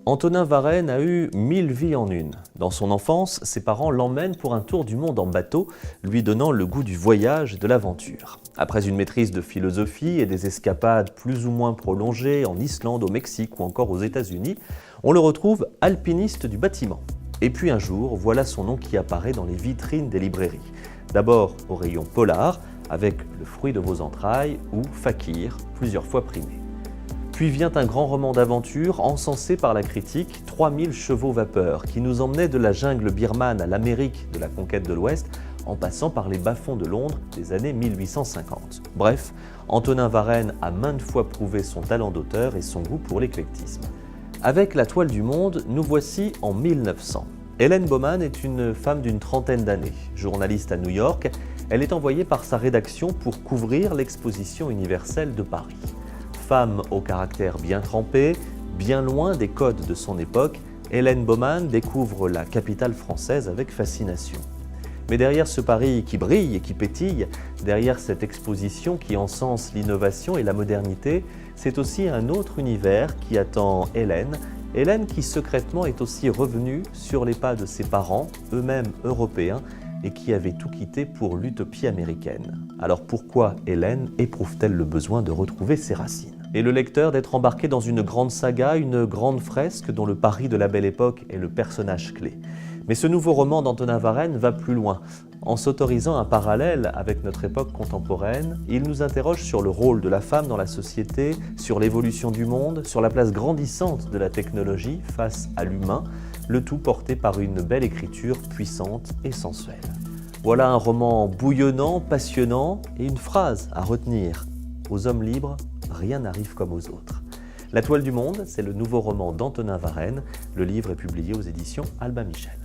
Antonin Varenne a eu 1000 vies en une. Dans son enfance, ses parents l'emmènent pour un tour du monde en bateau, lui donnant le goût du voyage et de l'aventure. Après une maîtrise de philosophie et des escapades plus ou moins prolongées en Islande, au Mexique ou encore aux États-Unis, on le retrouve alpiniste du bâtiment. Et puis un jour, voilà son nom qui apparaît dans les vitrines des librairies. D'abord au rayon polar, avec Le fruit de vos entrailles ou Fakir, plusieurs fois primé. Puis vient un grand roman d'aventure encensé par la critique, 3000 chevaux vapeur, qui nous emmenait de la jungle birmane à l'Amérique de la conquête de l'Ouest, en passant par les bas-fonds de Londres des années 1850. Bref, Antonin Varenne a maintes fois prouvé son talent d'auteur et son goût pour l'éclectisme. Avec La Toile du Monde, nous voici en 1900. Hélène Baumann est une femme d'une trentaine d'années. Journaliste à New York, elle est envoyée par sa rédaction pour couvrir l'exposition universelle de Paris. Femme au caractère bien trempé, bien loin des codes de son époque, Hélène Baumann découvre la capitale française avec fascination. Mais derrière ce Paris qui brille et qui pétille, derrière cette exposition qui encense l'innovation et la modernité, c'est aussi un autre univers qui attend Hélène. Hélène qui secrètement est aussi revenue sur les pas de ses parents, eux-mêmes européens, et qui avaient tout quitté pour l'utopie américaine. Alors pourquoi Hélène éprouve-t-elle le besoin de retrouver ses racines ? Et le lecteur d'être embarqué dans une grande saga, une grande fresque dont le Paris de la Belle Époque est le personnage clé. Mais ce nouveau roman d'Antonin Varenne va plus loin. En s'autorisant un parallèle avec notre époque contemporaine, il nous interroge sur le rôle de la femme dans la société, sur l'évolution du monde, sur la place grandissante de la technologie face à l'humain, le tout porté par une belle écriture puissante et sensuelle. Voilà un roman bouillonnant, passionnant et une phrase à retenir. Aux hommes libres, rien n'arrive comme aux autres. La Toile du Monde, c'est le nouveau roman d'Antonin Varenne. Le livre est publié aux éditions Albin Michel.